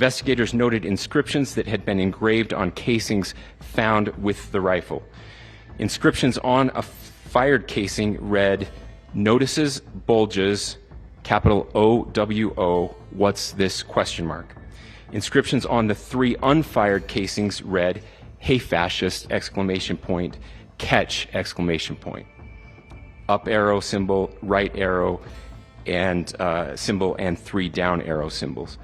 Investigators noted inscriptions that had been engraved on casings found with the rifle. Inscriptions on a fired casing read, "Notices, bulges, capital OWO, what's this?" ? Inscriptions on the 3 unfired casings read, "Hey fascist!" ! Catch! ! Up arrow symbol, right arrow and symbol, and 3 down arrow symbols.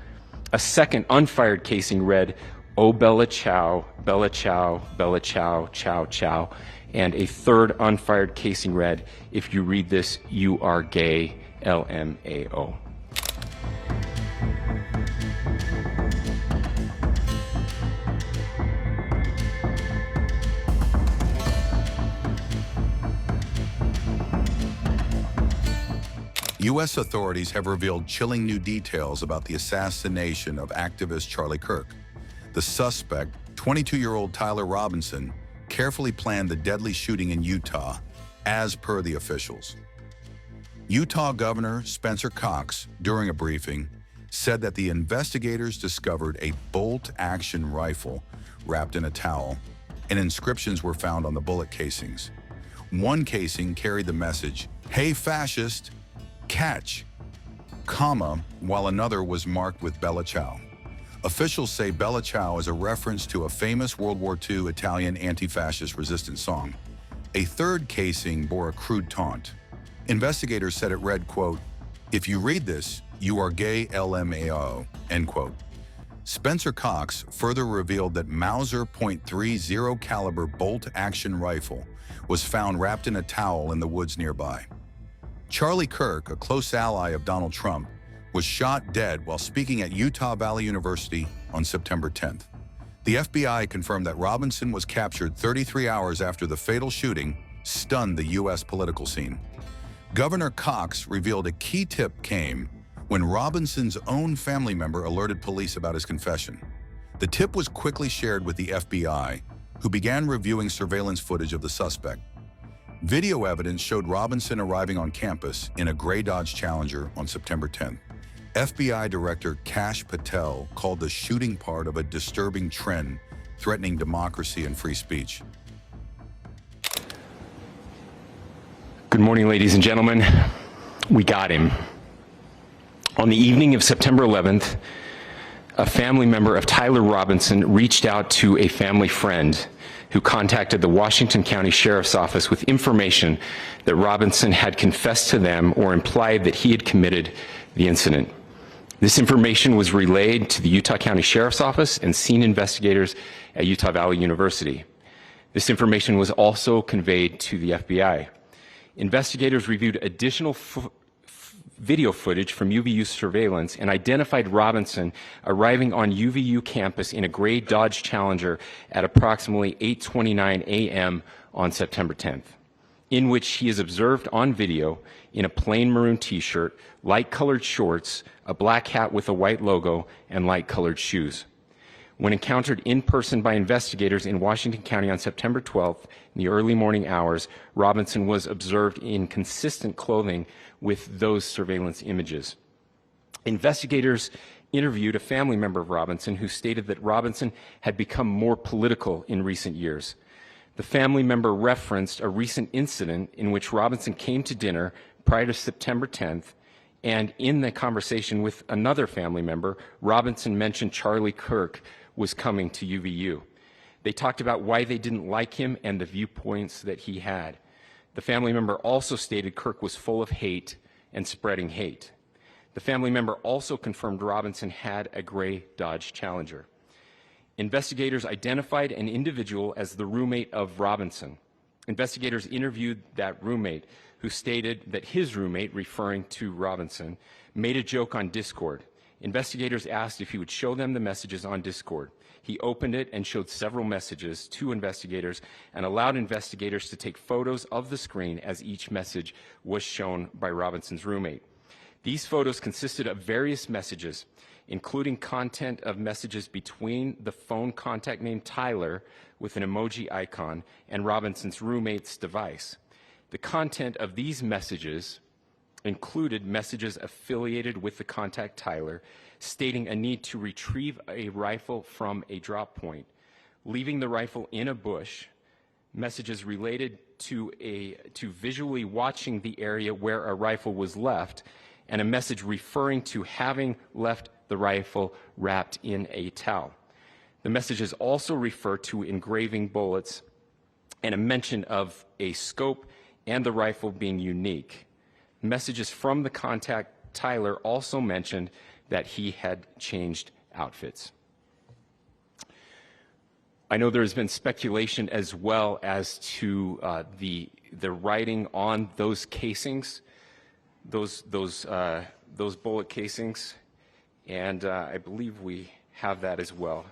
A second unfired casing read, "Oh Bella Ciao, Bella Ciao, Bella Ciao, Ciao Ciao," and a third unfired casing read, "If you read this, you are gay, LMAO." U.S. authorities have revealed chilling new details about the assassination of activist Charlie Kirk. The suspect, 22-year-old Tyler Robinson, carefully planned the deadly shooting in Utah, as per the officials. Utah Governor Spencer Cox, during a briefing, said that the investigators discovered a bolt-action rifle wrapped in a towel, and inscriptions were found on the bullet casings. One casing carried the message, "Hey fascist! Catch!" while another was marked with Bella Ciao. Officials say Bella Ciao is a reference to a famous World War II Italian anti-fascist resistance song. A third casing bore a crude taunt. Investigators said it read, quote, "If you read this, you are gay, LMAO," end quote. Spencer Cox further revealed that Mauser .30 caliber bolt-action rifle was found wrapped in a towel in the woods nearby. Charlie Kirk, a close ally of Donald Trump, was shot dead while speaking at Utah Valley University on September 10th. The FBI confirmed that Robinson was captured 33 hours after the fatal shooting stunned the U.S. political scene. Governor Cox revealed a key tip came when Robinson's own family member alerted police about his confession. The tip was quickly shared with the FBI, who began reviewing surveillance footage of the suspect. Video evidence showed Robinson arriving on campus in a gray Dodge Challenger on September 10th. FBI Director Kash Patel called the shooting part of a disturbing trend threatening democracy and free speech. Good morning, ladies and gentlemen. We got him. On the evening of September 11th, a family member of Tyler Robinson reached out to a family friend who contacted the Washington County Sheriff's Office with information that Robinson had confessed to them or implied that he had committed the incident. This information was relayed to the Utah County Sheriff's Office and scene investigators at Utah Valley University. This information was also conveyed to the FBI. Investigators reviewed additional video footage from UVU surveillance and identified Robinson arriving on UVU campus in a gray Dodge Challenger at approximately 8:29 a.m. on September 10th, in which he is observed on video in a plain maroon t-shirt, light-colored shorts, a black hat with a white logo, and light-colored shoes. When encountered in person by investigators in Washington County on September 12th, in the early morning hours, Robinson was observed in consistent clothing with those surveillance images. Investigators interviewed a family member of Robinson who stated that Robinson had become more political in recent years. The family member referenced a recent incident in which Robinson came to dinner prior to September 10th, and in the conversation with another family member, Robinson mentioned Charlie Kirk was coming to UVU. They talked about why they didn't like him and the viewpoints that he had. The family member also stated Kirk was full of hate and spreading hate. The family member also confirmed Robinson had a gray Dodge Challenger. Investigators identified an individual as the roommate of Robinson. Investigators interviewed that roommate, who stated that his roommate, referring to Robinson, made a joke on Discord. Investigators asked if he would show them the messages on Discord. He opened it and showed several messages to investigators and allowed investigators to take photos of the screen as each message was shown by Robinson's roommate. These photos consisted of various messages, including content of messages between the phone contact named Tyler with an emoji icon and Robinson's roommate's device. The content of these messages included messages affiliated with the contact Tyler, stating a need to retrieve a rifle from a drop point, leaving the rifle in a bush, messages related to visually watching the area where a rifle was left, and a message referring to having left the rifle wrapped in a towel. The messages also refer to engraving bullets and a mention of a scope and the rifle being unique. Messages from the contact Tyler also mentioned that he had changed outfits. I know there has been speculation as well as to the writing on those casings, those bullet casings, and I believe we have that as well.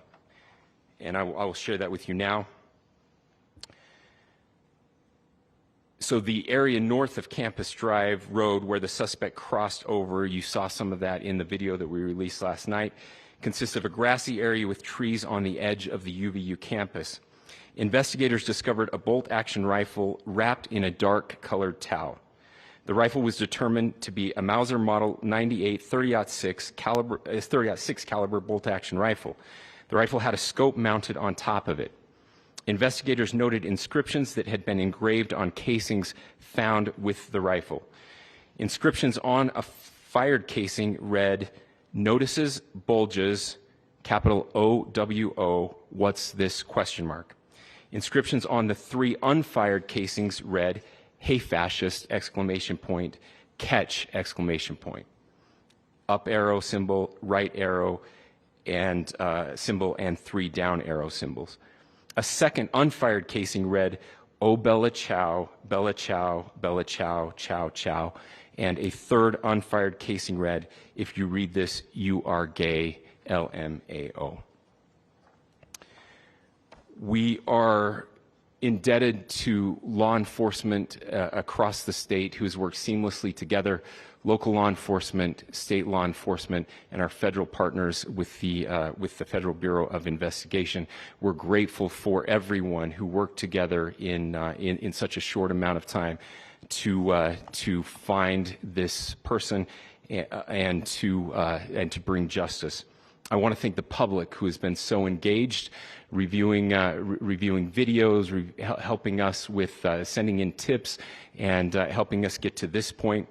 And I will share that with you now. So the area north of Campus Drive Road where the suspect crossed over, you saw some of that in the video that we released last night, consists of a grassy area with trees on the edge of the UVU campus. Investigators discovered a bolt-action rifle wrapped in a dark-colored towel. The rifle was determined to be a Mauser Model 98 30-06 caliber bolt-action rifle. The rifle had a scope mounted on top of it. Investigators noted inscriptions that had been engraved on casings found with the rifle. Inscriptions on a fired casing read, "Notices, bulges, capital OWO, what's this?" ? Inscriptions on the 3 unfired casings read, "Hey fascist!" ! Catch! Up arrow symbol, right arrow, and symbol, and 3 down arrow symbols. A second unfired casing read, "Oh Bella Ciao, Bella Ciao, Bella Ciao, Ciao Ciao," and a third unfired casing read, "If you read this, you are gay, LMAO." We are indebted to law enforcement across the state who has worked seamlessly together, local law enforcement, state law enforcement, and our federal partners with the Federal Bureau of Investigation. We're grateful for everyone who worked together in such a short amount of time to find this person and to bring justice. I want to thank the public who has been so engaged, reviewing videos, helping us with sending in tips, and helping us get to this point.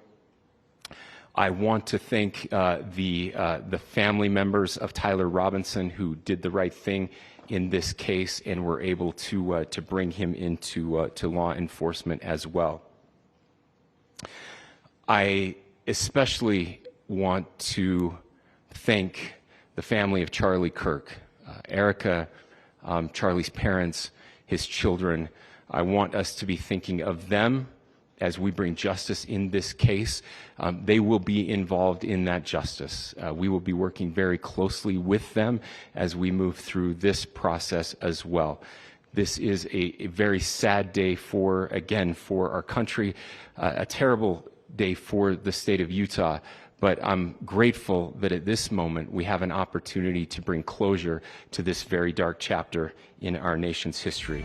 I want to thank the family members of Tyler Robinson who did the right thing in this case and were able to bring him into to law enforcement as well. I especially want to thank the family of Charlie Kirk, Erica, Charlie's parents, his children. I want us to be thinking of them as we bring justice in this case. They will be involved in that justice. We will be working very closely with them as we move through this process as well. This is a very sad day for our country, a terrible day for the state of Utah. But I'm grateful that at this moment we have an opportunity to bring closure to this very dark chapter in our nation's history.